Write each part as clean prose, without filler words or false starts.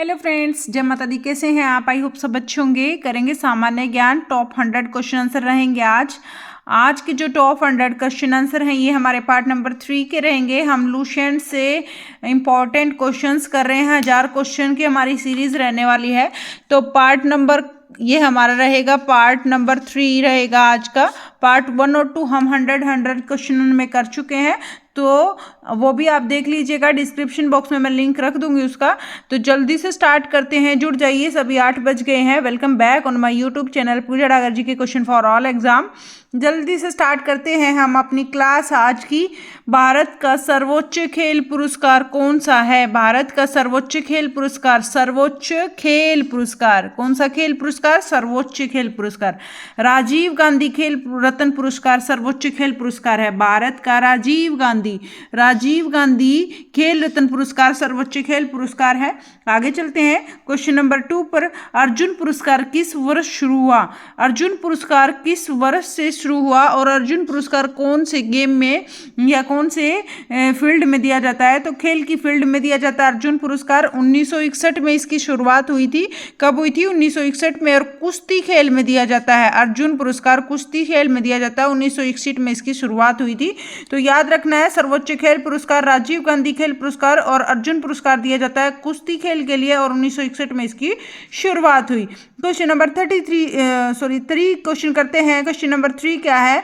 Hello friends, जय माता दी। कैसे हैं आप? आई होप सब अच्छे होंगे। करेंगे सामान्य ज्ञान टॉप 100 क्वेश्चन आंसर रहेंगे आज के जो टॉप 100 क्वेश्चन आंसर हैं ये हमारे पार्ट नंबर 3 के रहेंगे। हम लुसेंट से इम्पॉर्टेंट क्वेश्चंस कर रहे हैं। 1000 क्वेश्चन की हमारी सीरीज रहने वाली है। तो पार्ट नंबर ये हमारा रहेगा, पार्ट नंबर 3 रहेगा आज का। पार्ट 1 और 2 हम 100 क्वेश्चन में कर चुके हैं, तो वो भी आप देख लीजिएगा। डिस्क्रिप्शन बॉक्स में मैं लिंक रख दूंगी उसका। तो जल्दी से स्टार्ट करते हैं, जुड़ जाइए। सभी 8 बज गए हैं। Welcome back on my YouTube channel Pooja Dagar ji के क्वेश्चन फॉर ऑल एग्जाम। जल्दी से स्टार्ट करते हैं हम अपनी क्लास आज की। भारत का सर्वोच्च खेल पुरस्कार कौन सा है? भारत का सर्वोच्च खेल पुरस्कार, सर्वोच्च खेल पुरस्कार, कौन सा खेल पुरस्कार? सर्वोच्च खेल पुरस्कार। राजीव गांधी खेल रत्न पुरस्कार सर्वोच्च खेल पुरस्कार है। भारत का राजीव गांधी खेल रत्न पुरस्कार सर्वोच्च खेल पुरस्कार है। आगे चलते हैं क्वेश्चन नंबर 2 पर। अर्जुन पुरस्कार किस वर्ष शुरू हुआ? अर्जुन पुरस्कार किस वर्ष से शुरू हुआ और अर्जुन पुरस्कार कौन से गेम में या कौन से फील्ड में दिया जाता है? तो खेल की फील्ड में दिया जाता है अर्जुन पुरस्कार। 1961 में इसकी शुरुआत हुई थी। कब हुई थी? 1961 में। और कुश्ती खेल में दिया जाता है अर्जुन पुरस्कार, कुश्ती खेल में दिया जाता है। 1961 में इसकी शुरुआत हुई थी। तो याद रखना है, सर्वोच्च खेल पुरस्कार राजीव गांधी खेल पुरस्कार और अर्जुन पुरस्कार दिया जाता है कुश्ती खेल के लिए, और 1961 में इसकी शुरुआत हुई। क्वेश्चन नंबर 3 क्वेश्चन करते हैं। क्वेश्चन नंबर 3 क्या है?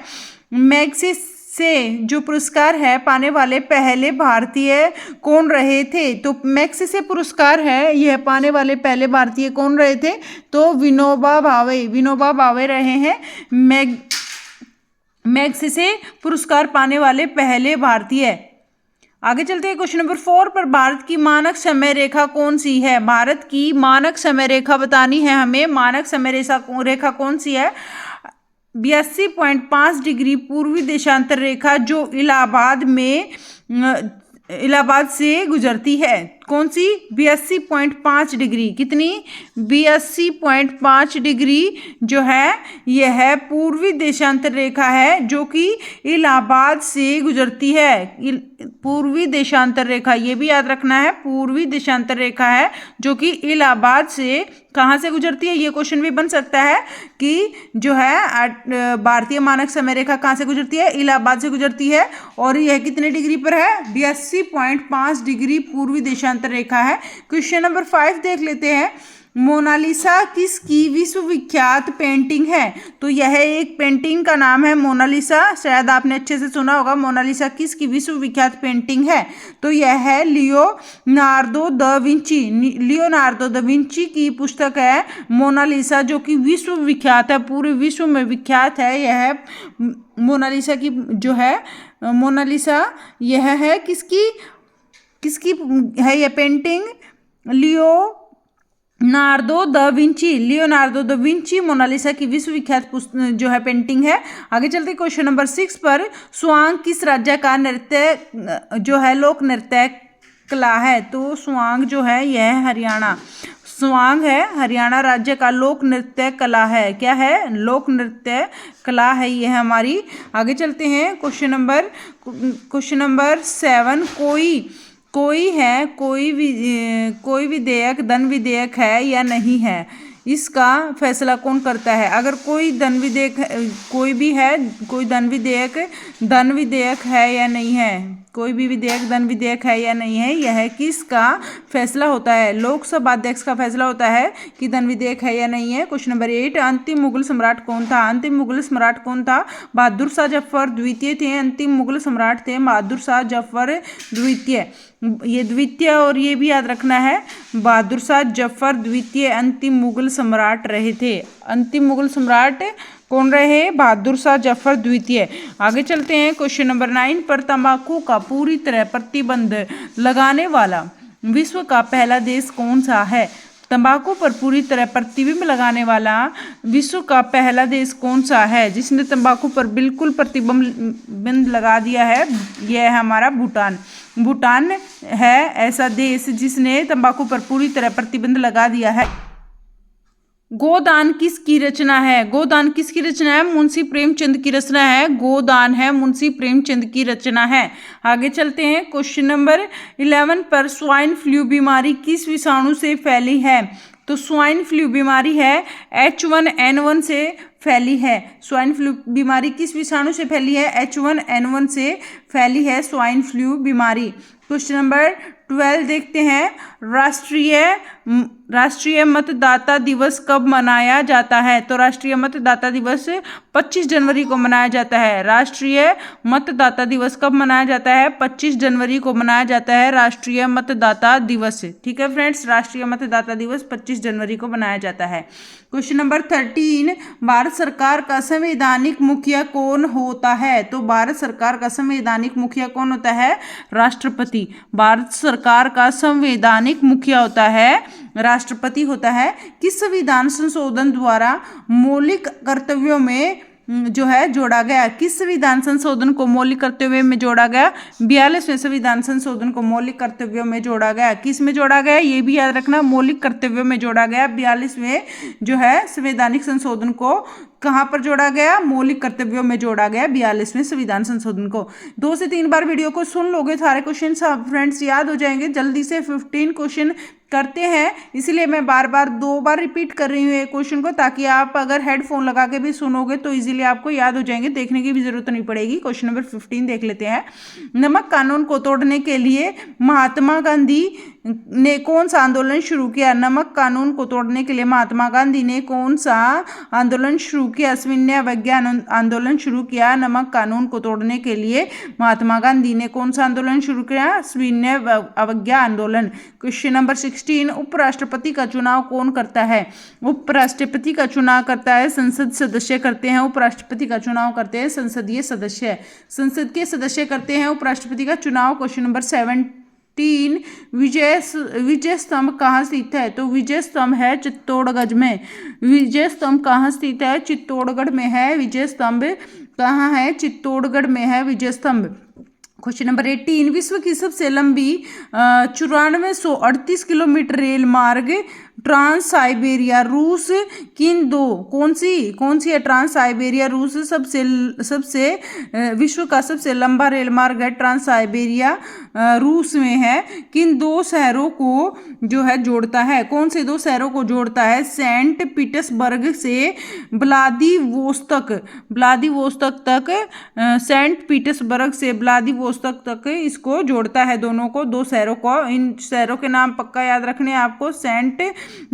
मैग्सेसे से जो पुरस्कार है पाने वाले पहले भारतीय कौन रहे थे? तो मैग्सेसे पुरस्कार है, यह पाने वाले पहले भारतीय कौन रहे थे? तो विनोबा भावे रहे हैं मैग्सेसे पुरस्कार पाने वाले पहले भारतीय। आगे चलते हैं क्वेश्चन नंबर 4 पर। भारत की मानक समय रेखा कौन सी है? भारत की मानक समय रेखा बतानी है हमें। मानक समय रेखा कौन सी है? 82.5 डिग्री पूर्वी देशांतर रेखा, जो इलाहाबाद से गुजरती है। कौन सी? 82.5 डिग्री। कितनी? 82.5 डिग्री जो है यह है पूर्वी देशांतर रेखा है, जो कि इलाहाबाद से गुजरती है। पूर्वी देशांतर रेखा, ये भी याद रखना है, पूर्वी देशांतर रेखा है जो कि इलाहाबाद से कहाँ से गुजरती है? ये क्वेश्चन भी बन सकता है कि जो है भारतीय मानक समय रेखा कहाँ से गुजरती है? इलाहाबाद से गुजरती है। और यह कितने डिग्री पर है? 82.5 डिग्री पूर्वी देशांतर रेखा है। क्वेश्चन नंबर 5 देख लेते हैं। मोनालिसा किसकी विश्वविख्यात पेंटिंग है? तो यह एक पेंटिंग का नाम है मोनालिसा। शायद आपने अच्छे से सुना होगा। मोनालिसा किसकी विश्वविख्यात पेंटिंग है? तो यह है लियोनार्दो दा विंची की पुस्तक है मोनालिसा, जो कि विश्वविख्यात है, पूरे विश्व में विख्यात है। यह मोनालिसा की जो है मोनालिसा, यह है किसकी है यह painting? Leonardo da Vinci Mona Lisa की विश्वविख्यात जो है पेंटिंग है। आगे चलते क्वेश्चन नंबर 6 पर। स्वांग किस राज्य का नृत्य जो है लोक नृत्य कला है? तो स्वांग जो है यह हरियाणा, स्वांग है हरियाणा राज्य का लोक नृत्य कला है। क्या है? लोक नृत्य कला है यह हमारी। आगे चलते हैं क्वेश्चन नंबर 7। कोई विधेयक धन विधेयक है या नहीं है, इसका फैसला कौन करता है? अगर कोई धन विधेयक कोई धन विधेयक है या नहीं है, कोई भी विधेयक धन विधेयक है या नहीं है, यह किसका फैसला होता है? लोकसभा अध्यक्ष का फैसला होता है कि धन विधेयक है या नहीं है। Question number 8। अंतिम मुगल सम्राट कौन था? अंतिम मुगल सम्राट कौन था? बहादुर शाह जफर द्वितीय थे। अंतिम मुगल सम्राट थे बहादुर शाह जफर द्वितीय। ये द्वितीय और ये भी याद रखना है, बहादुर शाह जफर द्वितीय अंतिम मुगल सम्राट रहे थे। अंतिम मुगल सम्राट कौन रहे? बहादुर शाह जफर द्वितीय। आगे चलते हैं क्वेश्चन नंबर 9 पर। तंबाकू का पूरी तरह प्रतिबंध लगाने वाला विश्व का पहला देश कौन सा है? तंबाकू पर पूरी तरह प्रतिबंध लगाने वाला विश्व का पहला देश कौन सा है, जिसने तंबाकू पर बिल्कुल प्रतिबंध लगा दिया है? यह है हमारा भूटान है ऐसा देश जिसने तंबाकू पर पूरी तरह प्रतिबंध लगा दिया है। गोदान किसकी रचना है? गोदान किसकी रचना है? मुंशी प्रेमचंद की रचना है। गोदान है मुंशी प्रेमचंद की रचना है। आगे चलते हैं क्वेश्चन नंबर 11 पर। स्वाइन फ्लू बीमारी किस विषाणु से फैली है? तो स्वाइन फ्लू बीमारी है H1N1 से फैली है। स्वाइन फ्लू बीमारी किस विषाणु से फैली है? H1N1 से फैली है स्वाइन फ्लू बीमारी। क्वेश्चन नंबर 12 देखते हैं। राष्ट्रीय मतदाता दिवस कब मनाया जाता है? तो राष्ट्रीय मतदाता दिवस 25 जनवरी को मनाया जाता है। राष्ट्रीय मतदाता दिवस कब मनाया जाता है? 25 जनवरी को मनाया जाता है राष्ट्रीय मतदाता दिवस। ठीक है फ्रेंड्स, राष्ट्रीय मतदाता दिवस 25 जनवरी को मनाया जाता है। क्वेश्चन नंबर 13, भारत सरकार का संवैधानिक मुखिया कौन होता है? तो भारत सरकार का संवैधानिक मुखिया कौन होता है? राष्ट्रपति। भारत सरकार का संवैधानिक मुखिया होता है राष्ट्रपति होता है। किस संविधान संशोधन द्वारा मौलिक कर्तव्यों में जो है जोड़ा गया? किस संविधान संशोधन को मौलिक कर्तव्यों में जोड़ा गया? 42वें संविधान संशोधन को मौलिक कर्तव्यों में जोड़ा गया। किस में जोड़ा गया? ये भी याद रखना, मौलिक कर्तव्यों में जोड़ा गया। 42वें जो है संवैधानिक संशोधन को कहाँ पर जोड़ा गया? मौलिक कर्तव्यों में जोड़ा गया 42वें संविधान संशोधन को। 2 से 3 बार वीडियो को सुन लोगे, सारे क्वेश्चन फ्रेंड्स याद हो जाएंगे। जल्दी से 15 क्वेश्चन करते हैं, इसलिए मैं बार बार 2 बार रिपीट कर रही हूँ ये क्वेश्चन को, ताकि आप अगर हेडफोन लगा के भी सुनोगे तो इजीली आपको याद हो जाएंगे, देखने की भी जरूरत नहीं पड़ेगी। क्वेश्चन नंबर 15 देख लेते हैं। नमक कानून को तोड़ने के लिए महात्मा गांधी ने कौन सा आंदोलन शुरू किया? नमक कानून को तोड़ने के लिए महात्मा गांधी ने कौन सा आंदोलन शुरू किया? सविनय अवज्ञा आंदोलन शुरू किया। नमक कानून को तोड़ने के लिए महात्मा गांधी ने कौन सा आंदोलन शुरू किया? सविनय अवज्ञा आंदोलन। क्वेश्चन नंबर 16, उपराष्ट्रपति का चुनाव कौन करता है? उपराष्ट्रपति का चुनाव करता है संसद सदस्य करते हैं। उपराष्ट्रपति का चुनाव करते हैं संसदीय सदस्य, संसद के सदस्य करते हैं उपराष्ट्रपति का चुनाव। क्वेश्चन नंबर 17, विजय स्तंभ कहाँ स्थित है? तो विजय स्तंभ है चित्तौड़गढ़ में। विजय स्तंभ कहाँ स्थित है? चित्तौड़गढ़ में है विजय स्तंभ। कहाँ है? चित्तौड़गढ़ में है विजय स्तंभ। क्वेश्चन नंबर 18, विश्व की सबसे लंबी 9438 किलोमीटर रेल मार्ग ट्रांस साइबेरिया रूस किन दो कौन सी है? ट्रांस साइबेरिया रूस सबसे विश्व का सबसे लंबा रेल मार्ग है ट्रांस साइबेरिया रूस में है। किन 2 शहरों को जो है जोड़ता है? कौन से 2 शहरों को जोड़ता है? सेंट पीटर्सबर्ग से व्लादिवोस्तोक तक, सेंट पीटर्सबर्ग से व्लादिवोस्तोक तक इसको जोड़ता है, दोनों को, 2 शहरों को। इन शहरों के नाम पक्का याद रखने आपको। सेंट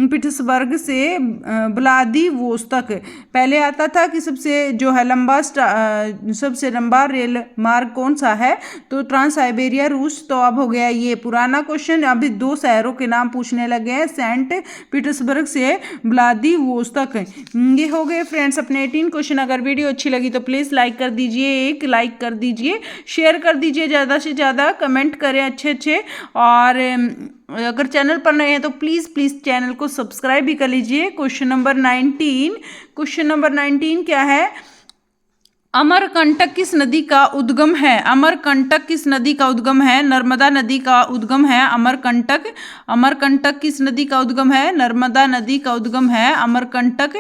पीटर्सबर्ग से व्लादिवोस्तोक। पहले आता था कि सबसे लंबा रेल मार्ग कौन सा है? तो ट्रांस साइबेरिया रूस। तो अब हो गया ये पुराना क्वेश्चन, अभी 2 शहरों के नाम पूछने लगे हैं, सेंट पीटर्सबर्ग से व्लादिवोस्तोक। ये हो गए फ्रेंड्स अपने 18 क्वेश्चन। अगर वीडियो अच्छी लगी तो प्लीज़ लाइक कर दीजिए, एक लाइक कर दीजिए, शेयर कर दीजिए ज़्यादा से ज़्यादा, कमेंट करें अच्छे, और अगर चैनल पर नए हैं तो प्लीज़ चैनल को सब्सक्राइब भी कर लीजिए। क्वेश्चन नंबर 19 क्या है? अमरकंटक किस नदी का उद्गम है? अमरकंटक किस नदी का उद्गम है? नर्मदा नदी का उद्गम है अमरकंटक किस नदी का उद्गम है? नर्मदा नदी का उद्गम है अमरकंटक।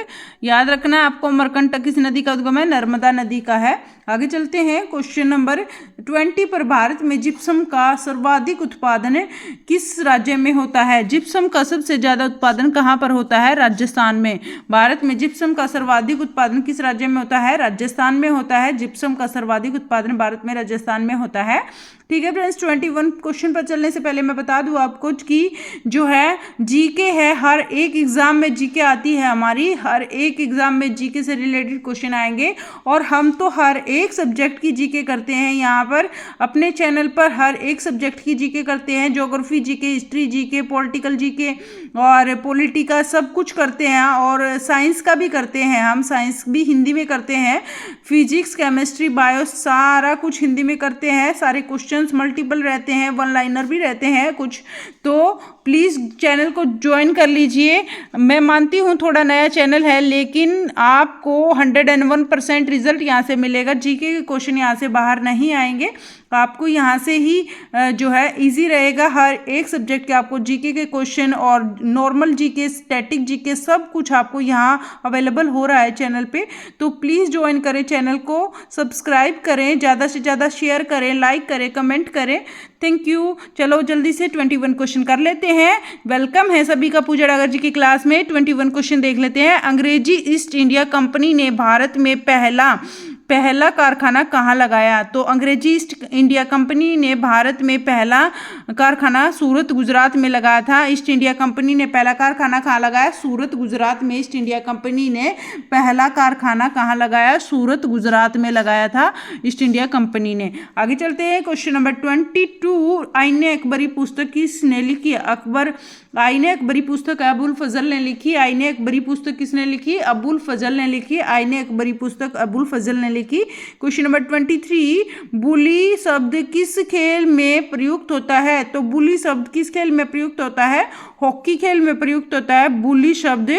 याद रखना है आपको, अमरकंटक किस नदी का उद्गम है? नर्मदा नदी का है। आगे चलते हैं क्वेश्चन नंबर 20 पर। भारत में जिप्सम का सर्वाधिक उत्पादन किस राज्य में होता है? जिप्सम का सबसे ज्यादा उत्पादन कहाँ पर होता है? राजस्थान में। भारत में जिप्सम का सर्वाधिक उत्पादन किस राज्य में होता है? राजस्थान में होता है। जिप्सम का सर्वाधिक उत्पादन भारत में राजस्थान में होता है। ठीक है फ्रेंड्स, 21 क्वेश्चन पर चलने से पहले मैं बता दूं आपको कि जो है जीके है, हर एक एग्जाम में जीके आती है हमारी, हर एक एग्जाम में जीके से रिलेटेड क्वेश्चन आएंगे, और हम तो हर एक सब्जेक्ट की जीके करते हैं यहाँ पर अपने चैनल पर। हर एक सब्जेक्ट की जीके करते हैं, geography GK, history GK, political GK और पॉलिटिका सब कुछ करते हैं, और साइंस का भी करते हैं हम, साइंस भी हिंदी में करते हैं, फिजिक्स, केमिस्ट्री, बायो सारा कुछ हिंदी में करते हैं। सारे क्वेश्चंस मल्टीपल रहते हैं, 1 लाइनर भी रहते हैं कुछ, तो प्लीज़ चैनल को ज्वाइन कर लीजिए। मैं मानती हूँ थोड़ा नया चैनल है, लेकिन आपको 101% रिजल्ट यहाँ से मिलेगा। जीके के क्वेश्चन यहाँ से बाहर नहीं आएंगे, आपको यहाँ से ही जो है इजी रहेगा। हर एक सब्जेक्ट के आपको जीके के क्वेश्चन और नॉर्मल जीके, स्टैटिक जीके, सब कुछ आपको यहाँ अवेलेबल हो रहा है चैनल पे। तो प्लीज़ ज्वाइन करें, चैनल को सब्सक्राइब करें, ज़्यादा से ज़्यादा शेयर करें, लाइक करें, कमेंट करें। Thank you. चलो जल्दी से 21 क्वेश्चन कर लेते हैं। वेलकम है सभी का पूजा डागर जी की क्लास में। 21 क्वेश्चन देख लेते हैं। अंग्रेजी ईस्ट इंडिया कंपनी ने भारत में पहला कारखाना कहाँ लगाया? तो अंग्रेजी ईस्ट इंडिया कंपनी ने भारत में पहला कारखाना सूरत, गुजरात में लगाया था। ईस्ट इंडिया कंपनी ने पहला कारखाना कहाँ लगाया? सूरत, गुजरात में। ईस्ट इंडिया कंपनी ने पहला कारखाना कहाँ लगाया? सूरत, गुजरात में लगाया था ईस्ट इंडिया कंपनी ने। आगे चलते हैं। क्वेश्चन नंबर 22, आईने अकबरी पुस्तक किसने लिखी? आईने अकबरी पुस्तक अबुल फजल ने लिखी। आईने अकबरी पुस्तक किसने लिखी? अबुल फजल ने लिखी। आईने अकबरी पुस्तक अबुल फजल ने लिखी। क्वेश्चन नंबर 23, बुली शब्द किस खेल में प्रयुक्त होता है? तो बुली शब्द किस खेल में प्रयुक्त होता है? हॉकी खेल में प्रयुक्त होता है बुली शब्द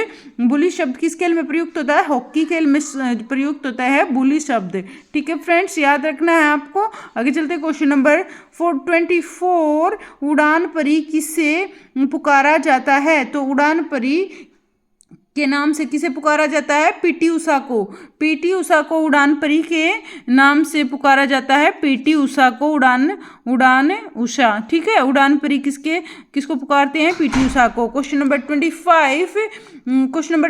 किस खेल में प्रयुक्त होता है? हॉकी खेल में प्रयुक्त होता है बुली शब्द। ठीक है फ्रेंड्स, याद रखना है आपको। आगे चलते क्वेश्चन नंबर 24, उड़ान परी किससे पुकारा जाता है? तो उड़ान परी के नाम से किसे पुकारा जाता है? पीटी उषा को। पीटी उषा को उड़ान परी के नाम से पुकारा जाता है। पीटी उषा को उड़ान उषा। ठीक है, उड़ान परी किसको पुकारते हैं? पीटी उषा को। क्वेश्चन नंबर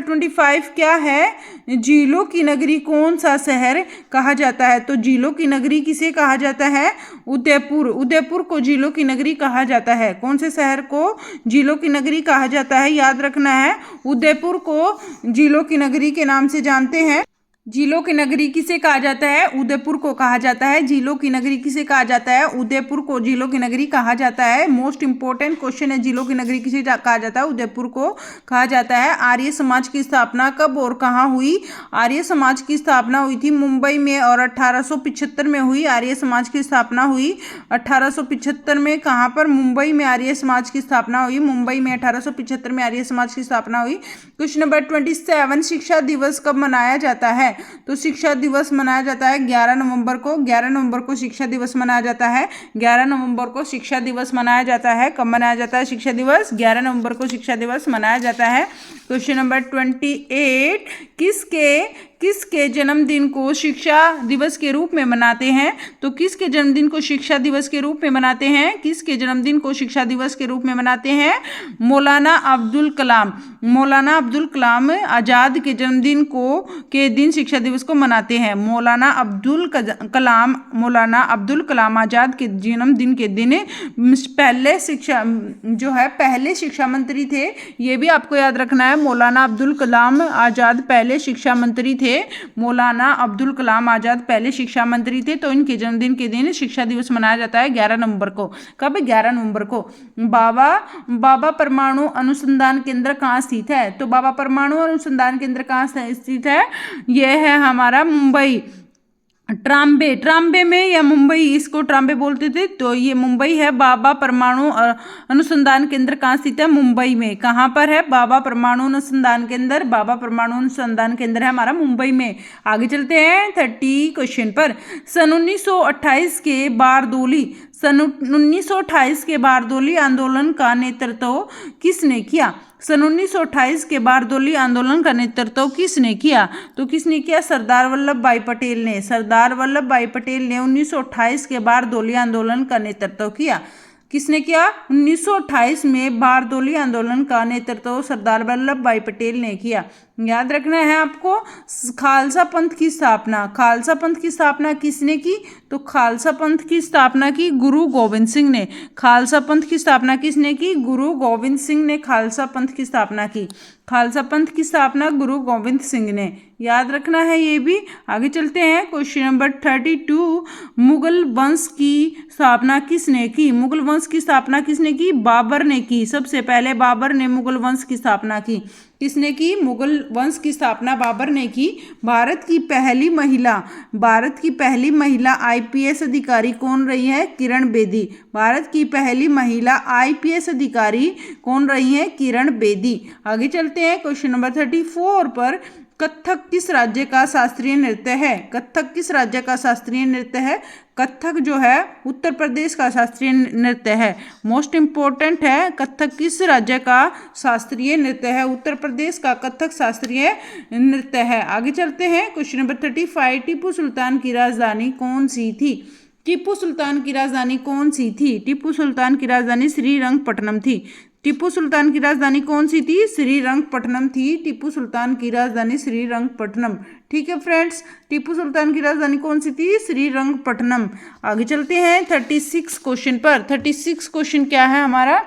25 क्या है? झीलों की नगरी कौन सा शहर कहा जाता है? तो झीलों की नगरी किसे कहा जाता है? उदयपुर को झीलों की नगरी कहा जाता है। कौन से शहर को झीलों की नगरी कहा जाता है? याद रखना है, उदयपुर को झीलों की नगरी के नाम से जानते हैं। झीलों की नगरी किसे कहा जाता है? उदयपुर को कहा जाता है। झीलों की नगरी किसे कहा जाता है? उदयपुर को झीलों की नगरी कहा जाता है। मोस्ट इंपॉर्टेंट क्वेश्चन है, झीलों की नगरी किसे कहा जाता है? उदयपुर को कहा जाता है। आर्य समाज की स्थापना कब और कहाँ हुई? आर्य समाज की स्थापना हुई थी मुंबई में और 1875 में हुई। आर्य समाज की स्थापना हुई 1875 में। कहाँ पर? मुंबई में आर्य समाज की स्थापना हुई। मुंबई में 1875 में आर्य समाज की स्थापना हुई। क्वेश्चन नंबर 27, शिक्षा दिवस कब मनाया जाता है? तो शिक्षा दिवस मनाया जाता है 11 नवंबर को। 11 नवंबर को शिक्षा दिवस मनाया जाता है। 11 नवंबर को शिक्षा दिवस मनाया जाता है। कब मनाया जाता है शिक्षा दिवस? 11 नवंबर को शिक्षा दिवस मनाया जाता है। क्वेश्चन नंबर 28, किसके जन्मदिन को शिक्षा दिवस के रूप में मनाते हैं? तो किसके जन्मदिन को शिक्षा दिवस के रूप में मनाते हैं? किसके जन्मदिन को शिक्षा दिवस के रूप में मनाते हैं? मौलाना अब्दुल कलाम। मौलाना अब्दुल कलाम आज़ाद के जन्मदिन के दिन शिक्षा दिवस को मनाते हैं। मौलाना अब्दुल कलाम आज़ाद के जन्मदिन के दिन पहले शिक्षा मंत्री थे। ये भी आपको याद रखना है, मौलाना अब्दुल कलाम आज़ाद पहले शिक्षा मंत्री थे। मौलाना अब्दुल कलाम आज़ाद पहले शिक्षा मंत्री थे। तो इनके जन्मदिन के दिन शिक्षा दिवस मनाया जाता है 11 नवंबर को। कब? 11 नवंबर को। बाबा परमाणु अनुसंधान केंद्र कहाँ स्थित है? तो बाबा परमाणु अनुसंधान केंद्र कहाँ स्थित है? यह है हमारा मुंबई, ट्राम्बे में, या मुंबई इसको ट्राम्बे बोलते थे, तो ये मुंबई है। बाबा परमाणु अनुसंधान केंद्र कहाँ स्थित है? मुंबई में। कहाँ पर है बाबा परमाणु अनुसंधान केंद्र? बाबा परमाणु अनुसंधान केंद्र है हमारा मुंबई में। आगे चलते हैं 30 क्वेश्चन पर। सन 1928 के बारदोली आंदोलन का नेतृत्व किसने किया? सन 1928 के बारदोली आंदोलन का नेतृत्व किसने किया? तो किसने किया? सरदार वल्लभ भाई पटेल ने। सरदार वल्लभ भाई पटेल ने 1928 के बारदोली आंदोलन का नेतृत्व किया। किसने किया? 1928 में बारदोली आंदोलन का नेतृत्व सरदार वल्लभ भाई पटेल ने किया। याद रखना है आपको। खालसा पंथ की स्थापना किसने की? तो खालसा पंथ की स्थापना की गुरु गोविंद सिंह ने। खालसा पंथ की स्थापना किसने की? गुरु गोविंद सिंह ने खालसा पंथ की स्थापना की। खालसा पंथ की स्थापना गुरु गोविंद सिंह ने। याद रखना है ये भी। आगे चलते हैं क्वेश्चन नंबर 32, मुगल वंश की स्थापना किसने की? मुगल वंश की स्थापना किसने की? बाबर ने की। सबसे पहले बाबर ने मुगल वंश की स्थापना की। किसने की? मुगल वंश की स्थापना बाबर ने की। भारत की पहली महिला आईपीएस अधिकारी कौन रही है? किरण बेदी। भारत की पहली महिला आईपीएस अधिकारी कौन रही है? किरण बेदी। आगे चलते हैं क्वेश्चन नंबर 34 पर। कथक किस राज्य का शास्त्रीय नृत्य है? कथक किस राज्य का शास्त्रीय नृत्य है? कथक जो है उत्तर प्रदेश का शास्त्रीय नृत्य है। मोस्ट इंपॉर्टेंट है, कथक किस राज्य का शास्त्रीय नृत्य है? उत्तर प्रदेश का कथक शास्त्रीय नृत्य है। आगे चलते हैं क्वेश्चन नंबर 35। टीपू सुल्तान की राजधानी कौन सी थी? टीपू सुल्तान की राजधानी कौन सी थी? टीपू सुल्तान की राजधानी श्रीरंगपट्टनम थी। टीपू सुल्तान की राजधानी कौन सी थी? श्रीरंगपट्टनम थी। टीपू सुल्तान की राजधानी श्रीरंगपट्टनम। ठीक है फ्रेंड्स, टीपू सुल्तान की राजधानी कौन सी थी? श्रीरंगपट्टनम। आगे चलते हैं 36 क्वेश्चन पर। 36 क्वेश्चन क्या है हमारा?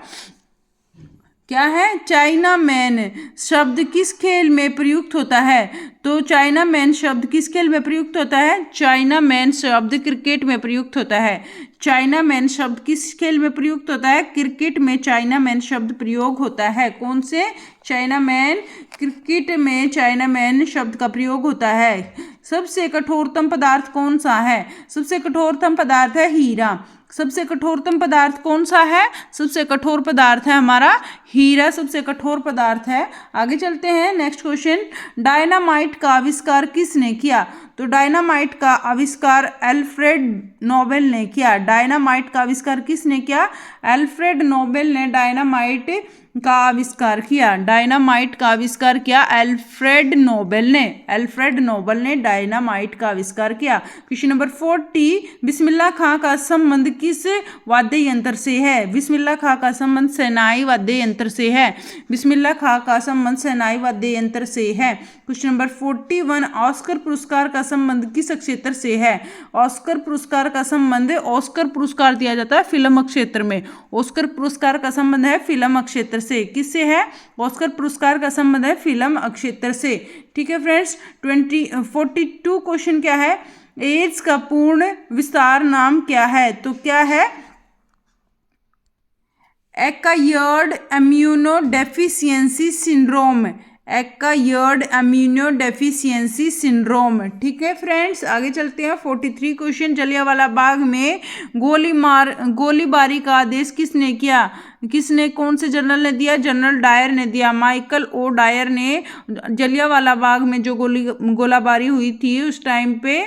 क्या है? चाइना मैन शब्द किस खेल में प्रयुक्त होता है? तो चाइना मैन शब्द किस खेल में प्रयुक्त होता है? चाइना मैन शब्द क्रिकेट में प्रयुक्त होता है। चाइना मैन शब्द किस खेल में प्रयुक्त होता है? क्रिकेट में चाइना मैन शब्द प्रयोग होता है। कौन से? China man. क्रिकेट में चाइना मैन शब्द का प्रयोग होता है। सबसे कठोरतम पदार्थ कौन सा है? सबसे कठोरतम पदार्थ है हीरा। सबसे कठोरतम पदार्थ कौन सा है? सबसे कठोर पदार्थ है हमारा हीरा, सबसे कठोर पदार्थ है। आगे चलते हैं नेक्स्ट क्वेश्चन। डायनामाइट का आविष्कार किसने किया? तो डायनामाइट का आविष्कार अल्फ्रेड नोबेल ने किया। डायनामाइट का आविष्कार किसने किया? अल्फ्रेड नोबेल ने डायनामाइट का आविष्कार किया। डायनामाइट का आविष्कार किया अल्फ्रेड नोबेल ने। अल्फ्रेड नोबेल ने डायनामाइट का आविष्कार किया। Question number 40। बिस्मिल्लाह खां का संबंध किस वाद्य यंत्र से है? बिस्मिल्लाह खां का संबंध शहनाई वाद्य यंत्र से है। बिस्मिल्लाह खां का संबंध शहनाई वाद्य यंत्र से है। Question number 41। ऑस्कर पुरस्कार का संबंध किस क्षेत्र से है? ऑस्कर पुरस्कार का संबंध, ऑस्कर पुरस्कार दिया जाता है फिल्म क्षेत्र में। ऑस्कर पुरस्कार का संबंध है फिल्म क्षेत्र से। किससे है? ऑस्कर पुरस्कार का संबंध है फिल्म क्षेत्र से। ठीक है फ्रेंड्स। 42 क्वेश्चन क्या है? एड्स का पूर्ण विस्तार नाम क्या है? तो क्या है? Acquired immunodeficiency syndrome. Acquired immunodeficiency syndrome. ठीक है फ्रेंड्स, आगे चलते हैं 43 क्वेश्चन। जलियांवाला बाग में गोलीबारी का आदेश किसने किया? किसने, कौन से जनरल ने दिया? जनरल डायर ने दिया। माइकल ओ डायर ने जलियांवाला बाग में जो गोलाबारी हुई थी उस टाइम पे,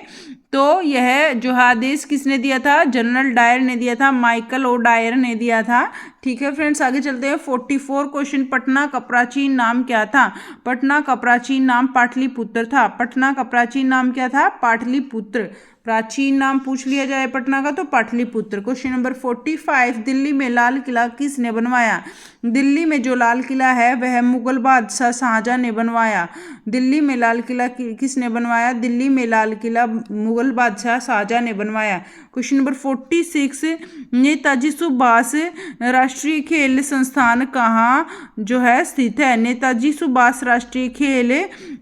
तो यह जो आदेश किसने दिया था? जनरल डायर ने दिया था। माइकल ओ डायर ने दिया था। ठीक है फ्रेंड्स, आगे चलते हैं 44 क्वेश्चन। पटना का प्राचीन नाम क्या था? पटना का प्राचीन नाम पाटलिपुत्र था। पटना का प्राचीन नाम क्या था? पाटलिपुत्र। प्राचीन नाम पूछ लिया जाए पटना का तो पाटलिपुत्र। Question number 45। दिल्ली में लाल किला किसने बनवाया? दिल्ली में जो लाल किला है वह मुगल बादशाह शाहजहां ने बनवाया। दिल्ली में लाल किला किसने बनवाया? दिल्ली में लाल किला मुगल बादशाह शाहजहां ने बनवाया। Question number 46। नेताजी सुभाष राष्ट्रीय खेल संस्थान कहाँ जो है स्थित है? नेताजी सुभाष राष्ट्रीय खेल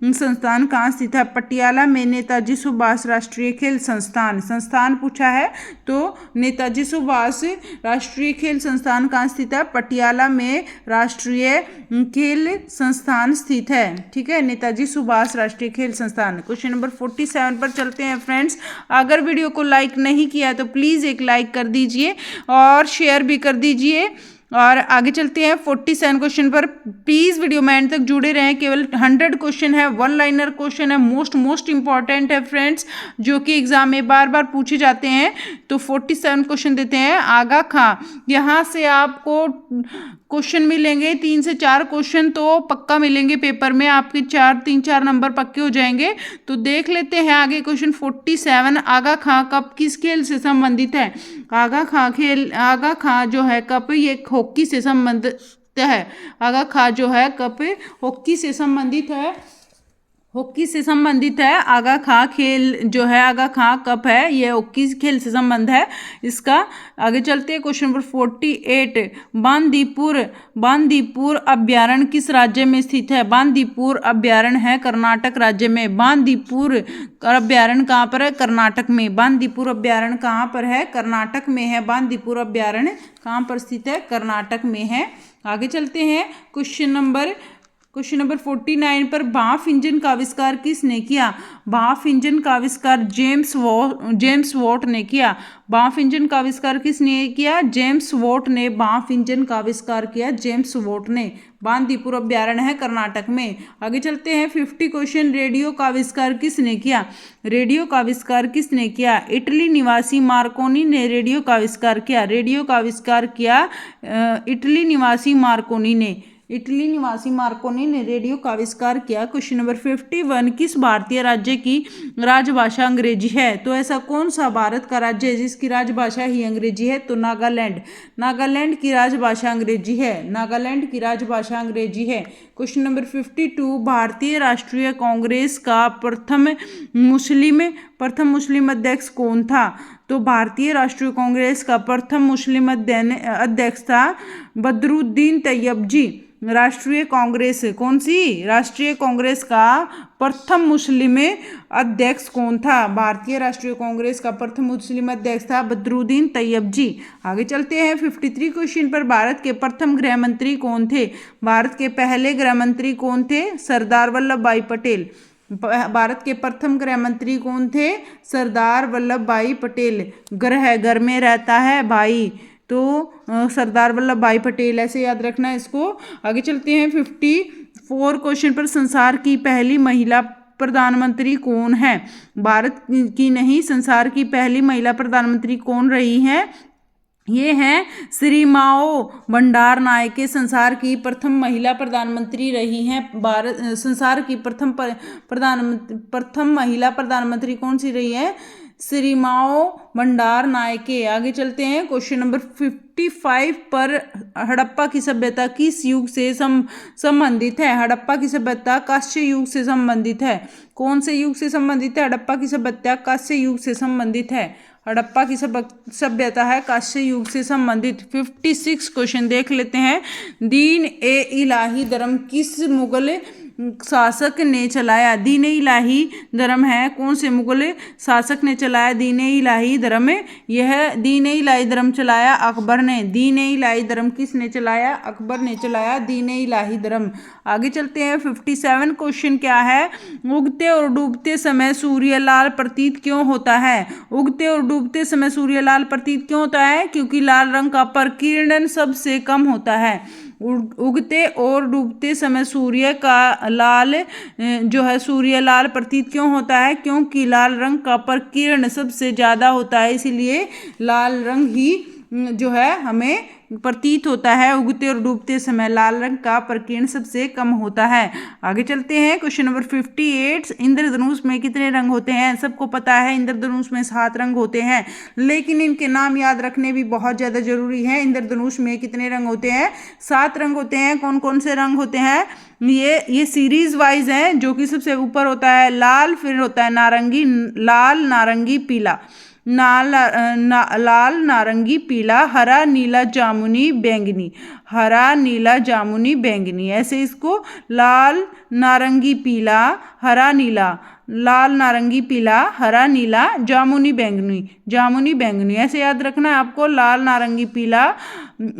संस्थान कहाँ स्थित है? पटियाला में नेताजी सुभाष राष्ट्रीय खेल संस्थान पूछा है तो नेताजी सुभाष राष्ट्रीय खेल संस्थान कहाँ स्थित है? पटियाला में राष्ट्रीय खेल संस्थान स्थित है। ठीक है, नेताजी सुभाष राष्ट्रीय खेल संस्थान। क्वेश्चन नंबर 47 पर चलते हैं फ्रेंड्स। अगर वीडियो को लाइक नहीं किया तो प्लीज़ एक लाइक कर दीजिए और शेयर भी कर दीजिए। और आगे चलते हैं 47 क्वेश्चन पर। प्लीज़ वीडियो में एंड तक जुड़े रहें। केवल 100 क्वेश्चन है, 1 लाइनर क्वेश्चन है, मोस्ट इंपॉर्टेंट है फ्रेंड्स, जो कि एग्जाम में बार बार पूछे जाते हैं। तो 47 क्वेश्चन देते हैं। आगा खां, यहाँ से आपको क्वेश्चन मिलेंगे 3 से 4 क्वेश्चन तो पक्का मिलेंगे पेपर में, आपके 3-4 नंबर पक्के हो जाएंगे। तो देख लेते हैं आगे क्वेश्चन 47। आगा खां कप किस खेल से संबंधित है? आगा खां जो है कप ये हॉकी से संबंधित है। आगा खां जो है कप हॉकी से संबंधित है। हॉकी से संबंधित है। आगा खां खेल जो है, आगा खां कप है, ये हॉकी खेल से संबंध है इसका। आगे चलते हैं क्वेश्चन नंबर 48। बांदीपुर अभ्यारण्य किस राज्य में स्थित है? बांदीपुर अभ्यारण्य है कर्नाटक राज्य में। बांदीपुर अभ्यारण्य कहाँ पर है? कर्नाटक में। बांदीपुर अभ्यारण्य कहाँ पर है? कर्नाटक में है। बांदीपुर अभ्यारण्य कहाँ पर स्थित है? कर्नाटक में है। आगे चलते हैं क्वेश्चन क्वेश्चन नंबर 49 पर भाप इंजन का आविष्कार किसने किया? भाप इंजन का आविष्कार जेम्स वॉट ने किया। भाप इंजन का आविष्कार किसने किया? जेम्स वॉट ने भाप इंजन का आविष्कार किया, जेम्स वॉट ने। बांदीपुर अभ्यारण्य है कर्नाटक में। आगे चलते हैं 50 क्वेश्चन। रेडियो का आविष्कार किसने किया? रेडियो का आविष्कार किसने किया? इटली निवासी मार्कोनी ने रेडियो का आविष्कार किया। रेडियो का आविष्कार किया इटली निवासी मार्कोनी ने। इटली निवासी मार्कोनी ने रेडियो का आविष्कार किया। क्वेश्चन नंबर 51, किस भारतीय राज्य की राजभाषा अंग्रेजी है? तो ऐसा कौन सा भारत का राज्य है जिसकी राजभाषा ही अंग्रेजी है? तो नागालैंड। नागालैंड की राजभाषा अंग्रेजी है। नागालैंड की राजभाषा अंग्रेजी है। क्वेश्चन नंबर 52, भारतीय राष्ट्रीय कांग्रेस का प्रथम मुस्लिम अध्यक्ष कौन था? तो भारतीय राष्ट्रीय कांग्रेस का प्रथम मुस्लिम अध्यक्ष था बदरुद्दीन तैयबजी। राष्ट्रीय कांग्रेस कौन सी? राष्ट्रीय कांग्रेस का प्रथम मुस्लिम अध्यक्ष कौन था? भारतीय राष्ट्रीय कांग्रेस का प्रथम मुस्लिम अध्यक्ष था बदरुद्दीन तैयबजी। आगे चलते हैं 53 क्वेश्चन पर। भारत के प्रथम गृह मंत्री कौन थे? भारत के पहले गृह मंत्री कौन थे? सरदार वल्लभ भाई पटेल। भारत के प्रथम गृह मंत्री कौन थे? सरदार वल्लभ भाई पटेल। ग्रह घर में रहता है भाई, तो सरदार वल्लभ भाई पटेल, ऐसे याद रखना है इसको। आगे चलते हैं 54 क्वेश्चन पर। संसार की पहली महिला प्रधानमंत्री कौन है? भारत की नहीं, संसार की पहली महिला प्रधानमंत्री कौन रही है? ये हैं श्री माओ भंडार नायके संसार की प्रथम महिला प्रधानमंत्री रही हैं। भारत संसार की प्रथम महिला प्रधानमंत्री कौन सी रही है? श्री माओ भंडार नायके। आगे चलते हैं क्वेश्चन नंबर 55 पर। हड़प्पा की सभ्यता किस युग से संबंधित है? हड़प्पा की सभ्यता कांस्य युग से संबंधित है। कौन से युग से संबंधित है? हड़प्पा की सभ्यता कांस्य युग से संबंधित है। हड़प्पा की सभ्यता है कांस्य युग से संबंधित। 56 क्वेश्चन देख लेते हैं। दीन ए इलाही धर्म किस मुगल शासक ने चलाया? दीन ए इलाही धर्म है कौन से मुगल शासक ने चलाया? दीन ए इलाही धर्म, यह दीन ए इलाही धर्म चलाया अकबर ने। दीन ए इलाही धर्म किसने चलाया? अकबर ने चलाया दीन ए इलाही धर्म। आगे चलते हैं 57 क्वेश्चन क्या है? उगते और डूबते समय सूर्य लाल प्रतीत क्यों होता है? उगते और डूबते समय सूर्य लाल प्रतीत क्यों होता है? क्योंकि लाल रंग का प्रकीर्णन सबसे कम होता है। उगते और डूबते समय सूर्य का लाल सूर्य लाल प्रतीत क्यों होता है? क्योंकि लाल रंग का प्रकीर्ण सबसे ज्यादा होता है, इसीलिए लाल रंग ही हमें प्रतीत होता है। उगते और डूबते समय लाल रंग का प्रकीर्ण सबसे कम होता है। आगे चलते हैं क्वेश्चन नंबर 58। इंद्रधनुष में कितने रंग होते हैं? सबको पता है इंद्रधनुष में 7 रंग होते हैं, लेकिन इनके नाम याद रखने भी बहुत ज्यादा जरूरी है। इंद्रधनुष में कितने रंग होते हैं? 7 रंग होते हैं। कौन कौन से रंग होते हैं? ये सीरीज वाइज है, जो कि सबसे ऊपर होता है लाल, फिर होता है नारंगी, लाल नारंगी पीला, लाल नारंगी पीला, हरा नीला जामुनी बैंगनी, हरा नीला जामुनी बैंगनी, ऐसे इसको लाल नारंगी पीला हरा नीला, लाल नारंगी पीला हरा नीला जामुनी बैंगनी, जामुनी बैंगनी, ऐसे याद रखना है आपको। लाल नारंगी पीला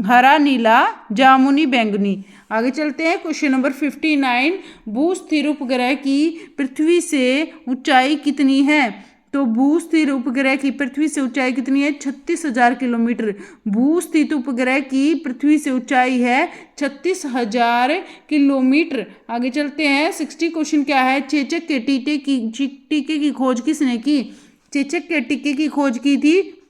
हरा नीला जामुनी बैंगनी। आगे चलते हैं क्वेश्चन नंबर 59। भू-स्थिर उपग्रह की पृथ्वी से ऊंचाई कितनी है? तो भू-स्थिर उपग्रह की पृथ्वी से ऊंचाई कितनी है? 36,000 किलोमीटर। भू-स्थित उपग्रह की पृथ्वी से ऊंचाई है 36,000 किलोमीटर। आगे चलते हैं 60 क्वेश्चन क्या है? चेचक के टीके की खोज किसने की? चेचक के टीके की खोज की थी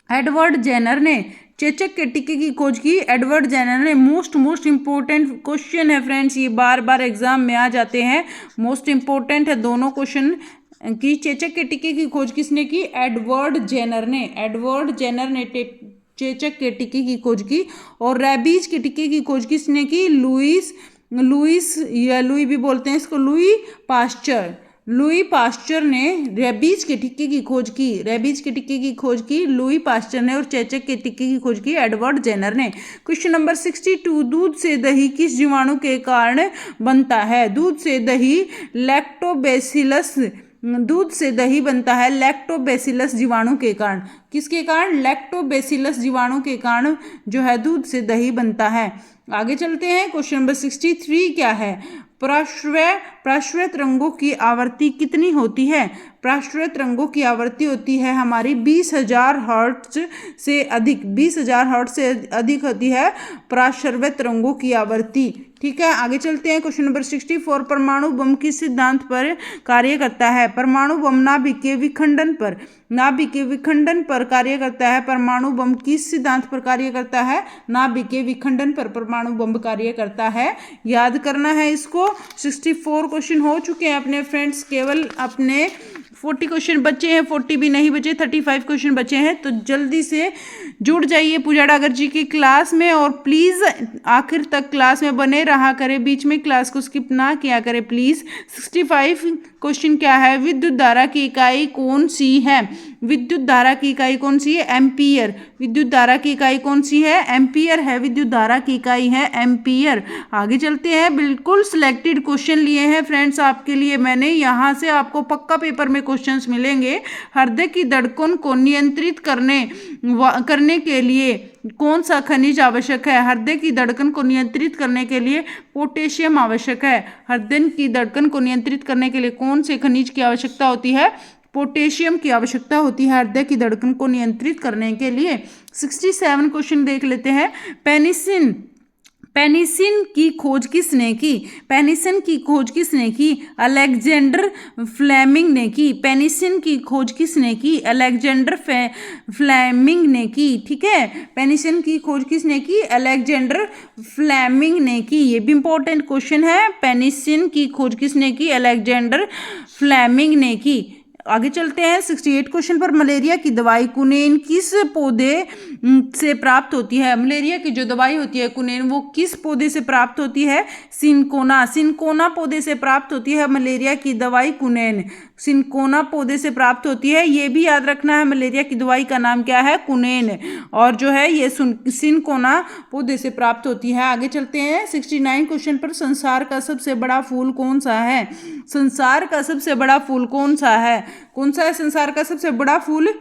एडवर्ड जेनर ने। चेचक के टीके की खोज की एडवर्ड जेनर ने। मोस्ट इंपॉर्टेंट क्वेश्चन है फ्रेंड्स, ये बार बार एग्जाम में आ जाते हैं। मोस्ट इंपॉर्टेंट है दोनों क्वेश्चन कि चेचक के टीके की खोज किसने की? एडवर्ड जेनर ने। एडवर्ड जेनर ने चेचक के टीके की खोज की। और रेबीज के टीके की खोज किसने की? लुईस या लुई भी बोलते हैं इसको, लुई पास्चर। लुई पास्चर ने रेबीज के टीके की खोज की। रेबीज के टीके की खोज की लुई पास्चर ने, और चेचक के टीके की खोज की एडवर्ड जेनर ने। Question number 62। दूध से दही किस जीवाणु के कारण बनता है? दूध से दही लैक्टोबैसिलस, दूध से दही बनता है लैक्टोबैसिलस जीवाणु के कारण। किसके कारण? लैक्टोबैसिलस जीवाणु के कारण दूध से दही बनता है। आगे चलते हैं क्वेश्चन नंबर 63 क्या है? प्रश्वेत रंगों की आवृत्ति कितनी होती है? प्रश्वेत रंगों की आवृत्ति होती है हमारी 20,000 हर्ट्ज से अधिक, 20,000 हर्ट्ज से अधिक होती है प्रश्वेत रंगों की आवृत्ति। ठीक है, आगे चलते हैं। क्वेश्चन नंबर 64, परमाणु बम किस सिद्धांत पर कार्य करता है? परमाणु बम नाभिक के विखंडन पर कार्य करता है। परमाणु बम किस सिद्धांत पर कार्य करता है? नाभिक के विखंडन पर परमाणु बम कार्य करता है। याद करना है इसको। 64 क्वेश्चन हो चुके हैं अपने फ्रेंड्स, केवल अपने 40 क्वेश्चन बचे हैं, 40 भी नहीं बचे, 35 क्वेश्चन बचे हैं। तो जल्दी से जुड़ जाइए पूजा डागर जी की क्लास में और प्लीज़ आखिर तक क्लास में बने रहा करें, बीच में क्लास को स्किप ना किया करें प्लीज़। 65 क्वेश्चन क्या है? विद्युत धारा की इकाई कौन सी है? विद्युत धारा की इकाई कौन सी है? एम्पियर। विद्युत धारा की इकाई कौन सी है? एम्पियर है। विद्युत धारा की इकाई है एम्पियर। आगे चलते हैं। बिल्कुल सिलेक्टेड क्वेश्चन लिए हैं फ्रेंड्स आपके लिए मैंने, यहाँ से आपको पक्का पेपर में क्वेश्चंस मिलेंगे। हृदय की धड़कन को नियंत्रित करने के लिए कौन सा खनिज आवश्यक है? हृदय की धड़कन को नियंत्रित करने के लिए पोटेशियम आवश्यक है। हृदय की धड़कन को नियंत्रित करने के लिए कौन से खनिज की आवश्यकता होती है? पोटेशियम की आवश्यकता होती है हृदय की धड़कन को नियंत्रित करने के लिए। 67 क्वेश्चन देख लेते हैं। पेनिसिलिन की खोज किसने की? पेनिसिलिन की खोज किसने की? अलेक्जेंडर फ्लेमिंग ने की। पेनिसिलिन की खोज किसने की? अलेक्जेंडर फ्लेमिंग ने की। ठीक है, पेनिसिलिन की खोज किसने की? अलेक्जेंडर फ्लेमिंग ने की। ये भी इंपॉर्टेंट क्वेश्चन है। पेनिसिलिन की खोज किसने की? अलेक्जेंडर फ्लेमिंग ने की। आगे चलते हैं। 68 क्वेश्चन पर मलेरिया की दवाई कुनेन किस पौधे से प्राप्त होती है? मलेरिया की जो दवाई होती है कुनेन, वो किस पौधे से प्राप्त होती है? सिनकोना पौधे से प्राप्त होती है मलेरिया की दवाई कुनेन। सिनकोना पौधे से प्राप्त होती है। ये भी याद रखना है, मलेरिया की दवाई का नाम क्या है? कुनेन। और जो है ये सिनकोना पौधे से प्राप्त होती है। आगे चलते हैं। 69 क्वेश्चन पर संसार का सबसे बड़ा फूल कौन सा है? संसार का सबसे बड़ा फूल कौन सा है? कौन सा है संसार का सबसे बड़ा फूल?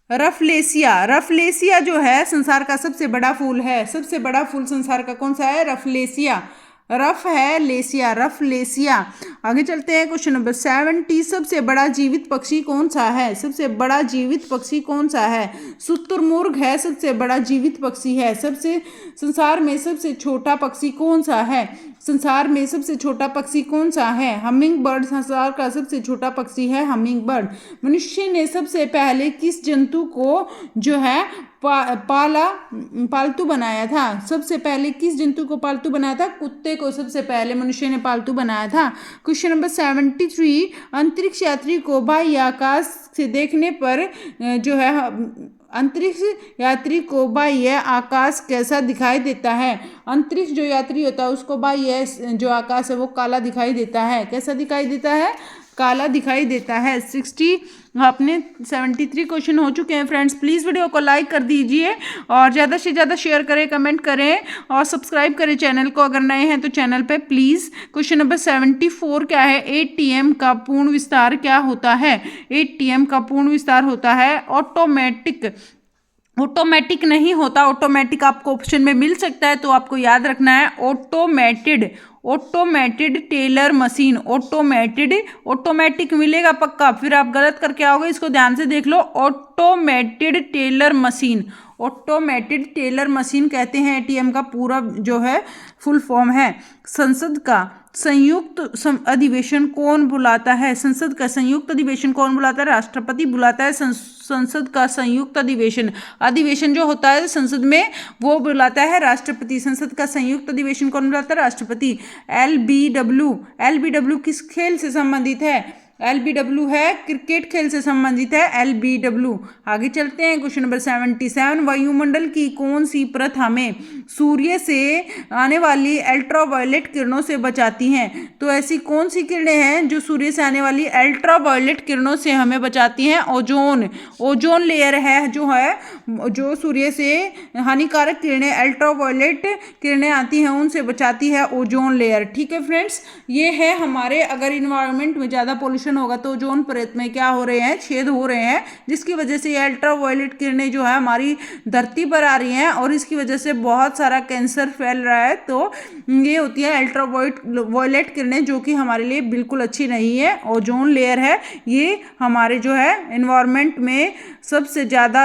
रफलेसिया। रफलेसिया जो है संसार का सबसे बड़ा फूल है। सबसे बड़ा फूल संसार का कौन सा है? रफलेसिया। रफ है लेसिया, रफलेसिया। आगे चलते हैं। क्वेश्चन नंबर 70, सबसे बड़ा जीवित पक्षी कौन सा है? सबसे बड़ा जीवित पक्षी कौन सा है? शुतुरमुर्ग है सबसे बड़ा जीवित पक्षी है। संसार में सबसे छोटा पक्षी कौन सा है? संसार में सबसे छोटा पक्षी कौन सा है? हमिंग बर्ड संसार का सबसे छोटा पक्षी है, हमिंग बर्ड। मनुष्य ने सबसे पहले किस जंतु को जो है पालतू बनाया था? सबसे पहले किस जंतु को पालतू बनाया था? कुत्ते को सबसे पहले मनुष्य ने पालतू बनाया था। क्वेश्चन नंबर 73, अंतरिक्ष यात्री को बाह्य आकाश से देखने पर जो है अंतरिक्ष यात्री को बाह्य आकाश कैसा दिखाई देता है? अंतरिक्ष जो यात्री होता है उसको बाह्य जो आकाश है वो काला दिखाई देता है। कैसा दिखाई देता है? काला दिखाई देता है। 73 क्वेश्चन हो चुके हैं फ्रेंड्स। प्लीज़ वीडियो को लाइक कर दीजिए और ज़्यादा से ज़्यादा शेयर करें, कमेंट करें और सब्सक्राइब करें चैनल को अगर नए हैं तो चैनल पे प्लीज़। क्वेश्चन नंबर 74 क्या है? एटीएम का पूर्ण विस्तार क्या होता है? एटीएम का पूर्ण विस्तार होता है ऑटोमेटिक नहीं होता। ऑटोमेटिक आपको ऑप्शन में मिल सकता है तो आपको याद रखना है ऑटोमेटेड टेलर मशीन। ऑटोमेटिक मिलेगा पक्का, फिर आप गलत करके आओगे, इसको ध्यान से देख लो। ऑटोमेटेड टेलर मशीन कहते हैं एटीएम का पूरा जो है फुल फॉर्म है। संसद का संयुक्त अधिवेशन कौन बुलाता है? संसद का संयुक्त अधिवेशन कौन बुलाता है? राष्ट्रपति बुलाता है संसद का संयुक्त अधिवेशन जो होता है संसद में वो बुलाता है राष्ट्रपति। संसद का संयुक्त अधिवेशन कौन बुलाता है? राष्ट्रपति। एलबीडब्ल्यू किस खेल से संबंधित है? एलबीडब्ल्यू है क्रिकेट खेल से संबंधित है एलबीडब्ल्यू। आगे चलते हैं। क्वेश्चन नंबर 77, वायुमंडल की कौन सी परत हमें सूर्य से आने वाली अल्ट्रावायलेट किरणों से बचाती हैं? तो ऐसी कौन सी किरणें हैं जो सूर्य से आने वाली अल्ट्रावायलेट किरणों से हमें बचाती हैं? ओजोन लेयर है जो सूर्य से हानिकारक किरणें अल्ट्रावायलेट किरणें आती हैं उनसे बचाती है ओजोन लेयर। ठीक है फ्रेंड्स, ये है हमारे अगर इन्वायरमेंट में ज़्यादा पोल्यूशन पोल्यूशन होगा तो ओजोन परत में क्या हो रहे हैं, छेद हो रहे हैं, जिसकी वजह से ये अल्ट्रावायलेट किरणें जो है हमारी धरती पर आ रही हैं और इसकी वजह से बहुत सारा कैंसर फैल रहा है। तो ये होती है अल्ट्रावायलेट किरणें जो कि हमारे लिए बिल्कुल अच्छी नहीं है। ओजोन लेयर है ये हमारे जो है एनवायरनमेंट में सबसे ज़्यादा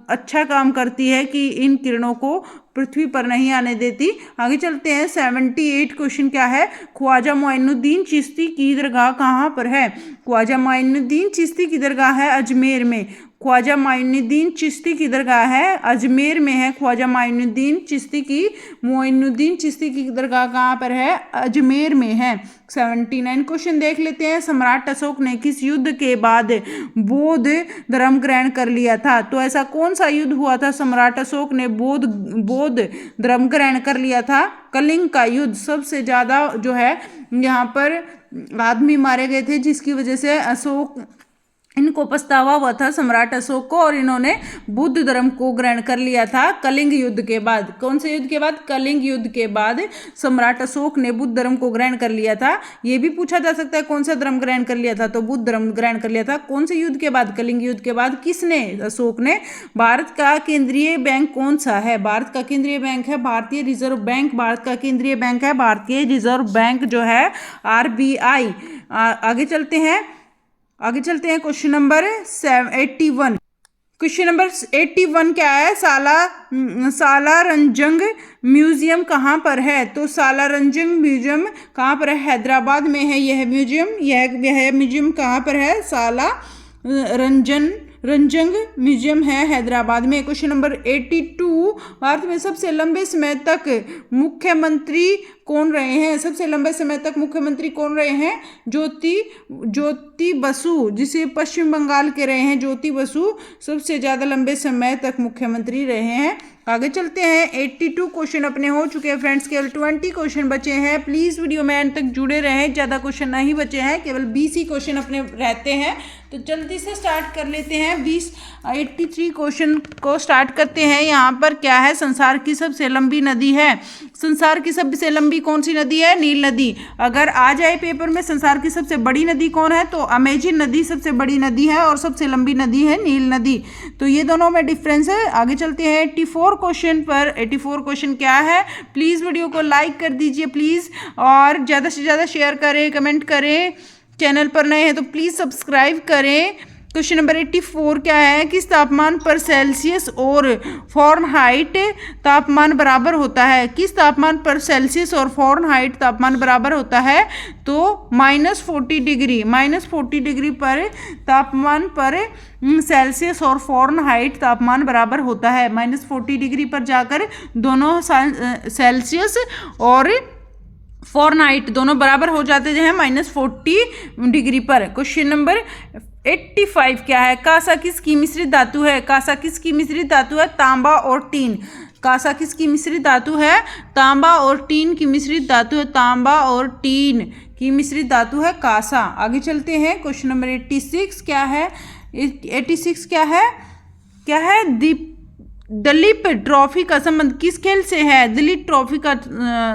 अच्छा काम करती है कि इन किरणों को पृथ्वी पर नहीं आने देती। आगे चलते हैं 78 क्वेश्चन क्या है, ख्वाजा मोइनुद्दीन चिश्ती की दरगाह कहाँ पर है। ख्वाजा मोइनुद्दीन चिश्ती की दरगाह है अजमेर में। ख्वाजा मोइनुद्दीन चिश्ती की दरगाह है अजमेर में है। ख्वाजा मोइनुद्दीन चिश्ती की दरगाह कहाँ पर है, अजमेर में है। 79 क्वेश्चन देख लेते हैं, सम्राट अशोक ने किस युद्ध के बाद बौद्ध धर्म ग्रहण कर लिया था। तो ऐसा कौन सा युद्ध हुआ था सम्राट अशोक ने बौद्ध धर्म ग्रहण कर लिया था। कलिंग का युद्ध, सबसे ज़्यादा जो है यहाँ पर आदमी मारे गए थे जिसकी वजह से अशोक इनको पछतावा हुआ था सम्राट अशोक को और इन्होंने बुद्ध धर्म को ग्रहण कर लिया था कलिंग युद्ध के बाद। कौन से युद्ध के बाद, कलिंग युद्ध के बाद सम्राट अशोक ने बुद्ध धर्म को ग्रहण कर लिया था। ये भी पूछा जा सकता है कौन सा धर्म ग्रहण कर लिया था, तो बुद्ध धर्म ग्रहण कर लिया था। कौन से युद्ध के बाद, कलिंग युद्ध के बाद। किसने, अशोक ने। भारत का केंद्रीय बैंक कौन सा है, भारत का केंद्रीय बैंक है भारतीय रिजर्व बैंक। भारत का केंद्रीय बैंक है भारतीय रिजर्व बैंक जो है RBI। आगे चलते हैं क्वेश्चन नंबर 81। क्वेश्चन नंबर 81 क्या है, सालारजंग म्यूजियम कहाँ पर है। तो सालारजंग म्यूजियम कहाँ पर है, हैदराबाद में है यह म्यूजियम। यह म्यूजियम कहाँ पर है, सालारजंग म्यूजियम है हैदराबाद में। क्वेश्चन नंबर 82, भारत में सबसे लंबे समय तक मुख्यमंत्री कौन रहे हैं। सबसे लंबे समय तक मुख्यमंत्री कौन रहे हैं, ज्योति बसु, जिसे पश्चिम बंगाल के रहे हैं ज्योति बसु, सबसे ज़्यादा लंबे समय तक मुख्यमंत्री रहे हैं। आगे चलते हैं, 82 क्वेश्चन अपने हो चुके हैं फ्रेंड्स, केवल 20 क्वेश्चन बचे हैं। प्लीज़ वीडियो में एंड तक जुड़े रहें, ज़्यादा क्वेश्चन नहीं बचे हैं, केवल 20 ही क्वेश्चन अपने रहते हैं। तो जल्दी से स्टार्ट कर लेते हैं। 83 क्वेश्चन को स्टार्ट करते हैं। यहाँ पर क्या है, संसार की सबसे लंबी नदी है। संसार की सबसे लंबी कौन सी नदी है, नील नदी। अगर आ जाए पेपर में संसार की सबसे बड़ी नदी कौन है, तो अमेजन नदी सबसे बड़ी नदी है और सबसे लंबी नदी है नील नदी। तो ये दोनों में डिफरेंस है। आगे चलते हैं 84 क्वेश्चन पर। 84 क्वेश्चन क्या है, प्लीज़ वीडियो को लाइक कर दीजिए प्लीज़, और ज़्यादा से ज़्यादा शेयर करें, कमेंट करें। चैनल पर नए हैं तो प्लीज़ सब्सक्राइब करें। क्वेश्चन नंबर 84 क्या है, किस तापमान पर सेल्सियस और फ़ारेनहाइट तापमान बराबर होता है। किस तापमान पर सेल्सियस और फ़ारेनहाइट तापमान बराबर होता है, तो -40 डिग्री। -40 डिग्री पर तापमान पर सेल्सियस और फ़ारेनहाइट तापमान बराबर होता है। -40 डिग्री पर जाकर दोनों सेल्सियस और फ़ारेनहाइट दोनों बराबर हो जाते हैं -40 डिग्री पर। क्वेश्चन नंबर 85 क्या है, कांसा किसकी मिश्रित धातु है। कांसा किसकी मिश्रित धातु है, तांबा और टीन। कांसा किसकी मिश्रित धातु है, तांबा और टीन की मिश्रित धातु है। तांबा और टीन की मिश्रित धातु है कांसा। आगे चलते हैं, क्वेश्चन नंबर 86 क्या है। 86 क्या है, दलीप ट्रॉफी का संबंध किस खेल से है। दलीप ट्रॉफी का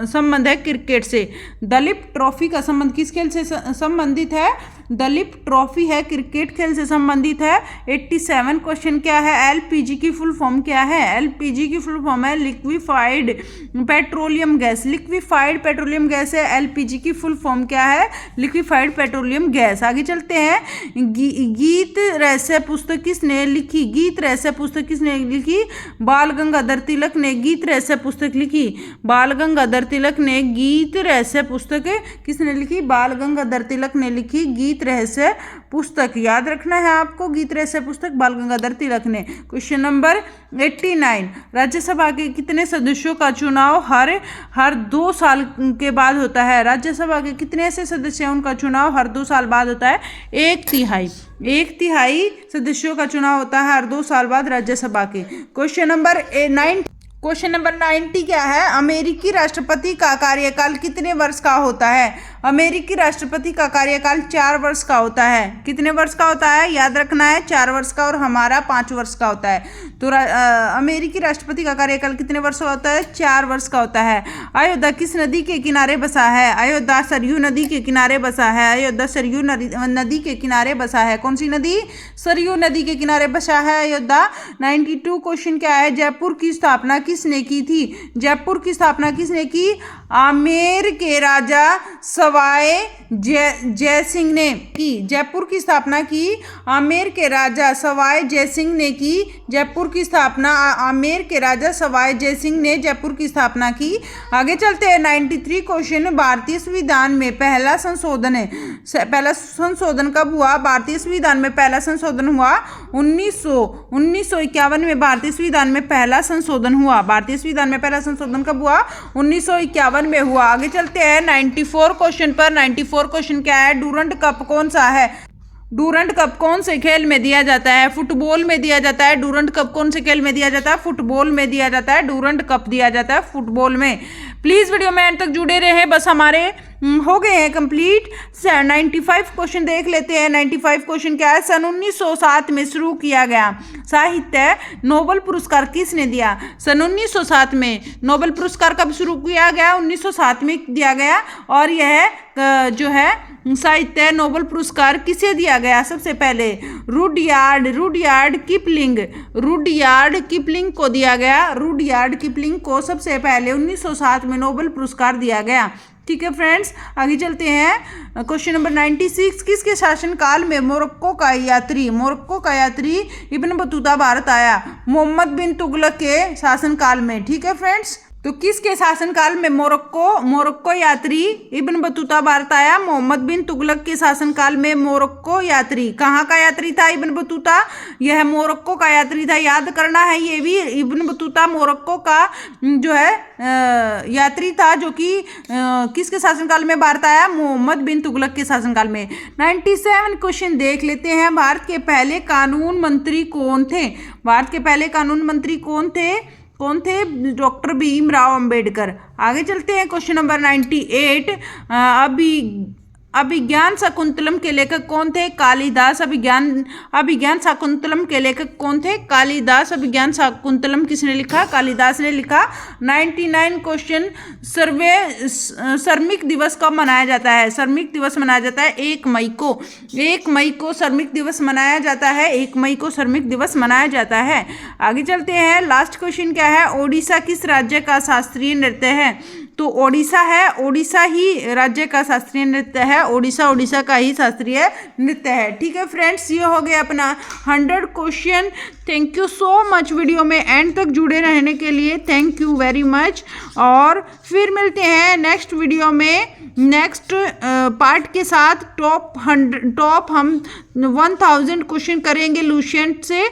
संबंध है क्रिकेट से। दलीप ट्रॉफी का संबंध किस खेल से संबंधित है, दलीप ट्रॉफी है क्रिकेट खेल से संबंधित है। 87 क्वेश्चन क्या है, LPG की फुल फॉर्म क्या है। LPG की फुल फॉर्म है liquefied petroleum gas. Liquefied petroleum gas है। LPG की फुल फॉर्म क्या है, लिक्विफाइड पेट्रोलियम गैस। आगे चलते हैं, गीत रहस्य पुस्तक किसने लिखी। गीत रहस्य पुस्तक किसने लिखी, बाल गंगाधर तिलक ने गीत रहस्य पुस्तक लिखी। बाल गंगाधर तिलक ने गीत रहस्य पुस्तक किसने लिखी, बाल गंगाधर तिलक ने लिखी गीत रहस्य पुस्तक। याद रखना है आपको, गीत रहस्य पुस्तक बाल गंगाधर तिलक ने। क्वेश्चन नंबर 89, राज्यसभा के कितने सदस्यों का चुनाव हर 2 साल के बाद होता है। राज्यसभा के कितने ऐसे सदस्य हैं उनका चुनाव हर 2 साल बाद होता है, 1/3 सदस्यों का चुनाव होता है हर 2 साल बाद राज्यसभा के। क्वेश्चन क्वेश्चन नंबर 90 क्या है, अमेरिकी राष्ट्रपति का कार्यकाल कितने वर्ष का होता है। अमेरिकी राष्ट्रपति का कार्यकाल 4 वर्ष का होता है। कितने वर्ष का होता है, याद रखना है, 4 वर्ष का, और हमारा 5 वर्ष का होता है। तो अमेरिकी राष्ट्रपति का कार्यकाल कितने वर्ष का होता है, 4 वर्ष का होता है। अयोध्या किस नदी के किनारे बसा है। अयोध्या सरयू नदी के किनारे बसा है। अयोध्या सरयू नदी के किनारे बसा है। कौन सी नदी, सरयू नदी के किनारे बसा है अयोध्या। 92 क्वेश्चन क्या है, जयपुर की स्थापना किसने की थी। जयपुर की स्थापना किसने की, आमेर के राजा सवाई जय सिंह ने की। जयपुर की स्थापना की आमेर के राजा सवाई जय सिंह ने की। जयपुर की स्थापना आमेर के राजा सवाई जय सिंह ने जयपुर की स्थापना की। आगे चलते हैं 93 क्वेश्चन, भारतीय संविधान में पहला संशोधन कब हुआ। भारतीय संविधान में पहला संशोधन हुआ 1951 में। भारतीय संविधान में पहला संशोधन हुआ। भारतीय संविधान में पहला संशोधन कब हुआ, 1951 में हुआ। आगे चलते हैं 94 क्वेश्चन पर। 94 क्वेश्चन क्या है, डूरंड कप कौन सा है। डूरंड कप कौन से खेल में दिया जाता है, फुटबॉल में दिया जाता है। डूरंड कप कौन से खेल में दिया जाता है, फुटबॉल में दिया जाता है। डूरंड कप दिया जाता है फुटबॉल में। प्लीज वीडियो में एंड तक जुड़े रहे। बस हमारे हो गए हैं कंप्लीट। 95 क्वेश्चन देख लेते हैं। 95 क्वेश्चन क्या है, सन 1907 में शुरू किया गया साहित्य नोबेल पुरस्कार किसने दिया। सन 1907 में नोबेल पुरस्कार कब शुरू किया गया, 1907 में दिया गया। और यह जो है साहित्य नोबेल पुरस्कार किसे दिया गया, सबसे पहले रुडयार्ड किपलिंग को दिया गया। रुडयार्ड किपलिंग को सबसे पहले 1907 में नोबेल पुरस्कार दिया गया। ठीक है फ्रेंड्स, आगे चलते हैं। क्वेश्चन नंबर 96, किसके शासनकाल में मोरक्को का यात्री इब्न बतूता भारत आया। मोहम्मद बिन तुगलक के शासनकाल में। ठीक है फ्रेंड्स, तो किसके शासनकाल में मोरक्को यात्री इब्न बतूता भारत आया। मोहम्मद बिन तुगलक के शासनकाल में मोरक्को यात्री। कहाँ का यात्री था इब्न बतूता, यह मोरक्को का यात्री था। याद करना है ये भी, इब्न बतूता मोरक्को का जो है यात्री था, जो कि किसके शासनकाल में भारत आया, मोहम्मद बिन तुगलक के शासनकाल में। 97 क्वेश्चन देख लेते हैं। भारत के पहले कानून मंत्री कौन थे। भारत के पहले कानून मंत्री कौन थे, डॉक्टर भीमराव अंबेडकर। आगे चलते हैं क्वेश्चन नंबर 98, अभिज्ञान शाकुंतलम के लेखक कौन थे, कालिदास। अभिज्ञान शाकुंतलम के लेखक कौन थे, कालिदास। अभिज्ञान शाकुंतलम किसने लिखा, कालिदास ने लिखा। 99 क्वेश्चन, श्रमिक दिवस कब मनाया जाता है। श्रमिक दिवस मनाया जाता है 1 मई को। 1 मई को श्रमिक दिवस मनाया जाता है। 1 मई को श्रमिक दिवस मनाया जाता है। आगे चलते हैं। लास्ट क्वेश्चन क्या है, ओडिशा किस राज्य का शास्त्रीय नृत्य है। तो ओडिशा है, ओडिशा ही राज्य का शास्त्रीय नृत्य है। ओडिशा का ही शास्त्रीय नृत्य है। ठीक है फ्रेंड्स, ये हो गया अपना 100 question. Thank you so much video में एंड तक जुड़े रहने के लिए, थैंक यू वेरी मच। और फिर मिलते हैं नेक्स्ट वीडियो में नेक्स्ट पार्ट के साथ। टॉप हम 1000 क्वेश्चन करेंगे लुसेंट से।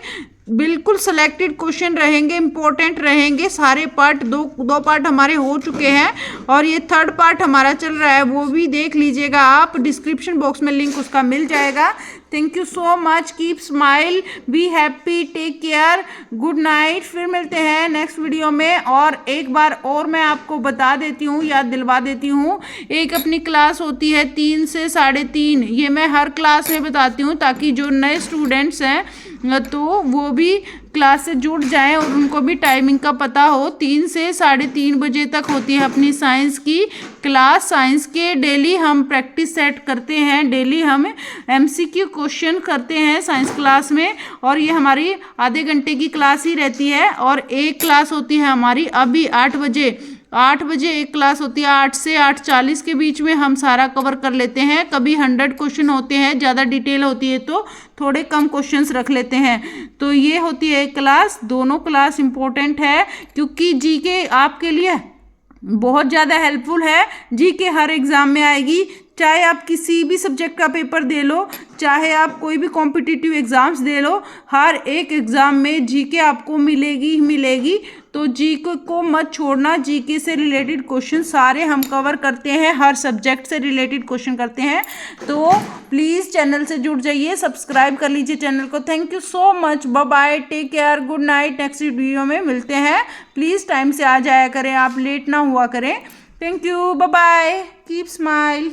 बिल्कुल सिलेक्टेड क्वेश्चन रहेंगे, इंपॉर्टेंट रहेंगे सारे पार्ट। दो पार्ट हमारे हो चुके हैं और ये 3rd पार्ट हमारा चल रहा है, वो भी देख लीजिएगा आप। डिस्क्रिप्शन बॉक्स में लिंक उसका मिल जाएगा। Thank you so much, keep smile, be happy, take care, good night. फिर मिलते हैं नेक्स्ट वीडियो में। और एक बार और मैं आपको बता देती हूँ, याद दिलवा देती हूँ, एक अपनी क्लास होती है 3 से 3:30। ये मैं हर क्लास में बताती हूँ ताकि जो नए स्टूडेंट्स हैं तो वो भी क्लास से जुड़ जाएं और उनको भी टाइमिंग का पता हो। 3 से 3:30 बजे तक होती है अपनी साइंस की क्लास। साइंस के डेली हम प्रैक्टिस सेट करते हैं, डेली हम MCQ क्वेश्चन करते हैं साइंस क्लास में। और ये हमारी आधे घंटे की क्लास ही रहती है। और एक क्लास होती है हमारी अभी 8 बजे एक क्लास होती है। 8 से 8:40 के बीच में हम सारा कवर कर लेते हैं। कभी 100 क्वेश्चन होते हैं, ज़्यादा डिटेल होती है तो थोड़े कम क्वेश्चंस रख लेते हैं। तो ये होती है क्लास। दोनों क्लास इंपॉर्टेंट है क्योंकि GK आपके लिए बहुत ज़्यादा हेल्पफुल है। GK हर एग्ज़ाम में आएगी, चाहे आप किसी भी सब्जेक्ट का पेपर दे लो, चाहे आप कोई भी कॉम्पिटिटिव एग्ज़ाम्स दे लो, हर एक एग्ज़ाम में जीके आपको मिलेगी ही मिलेगी। तो जीके को मत छोड़ना, जीके से रिलेटेड क्वेश्चन सारे हम कवर करते हैं, हर सब्जेक्ट से रिलेटेड क्वेश्चन करते हैं। तो प्लीज़ चैनल से जुड़ जाइए, सब्सक्राइब कर लीजिए चैनल को। Thank you so much, bye bye, take care, good night. Next video में मिलते हैं। प्लीज़ टाइम से आ जाया करें, आप लेट ना हुआ करें। Thank you, bye bye, keep smile.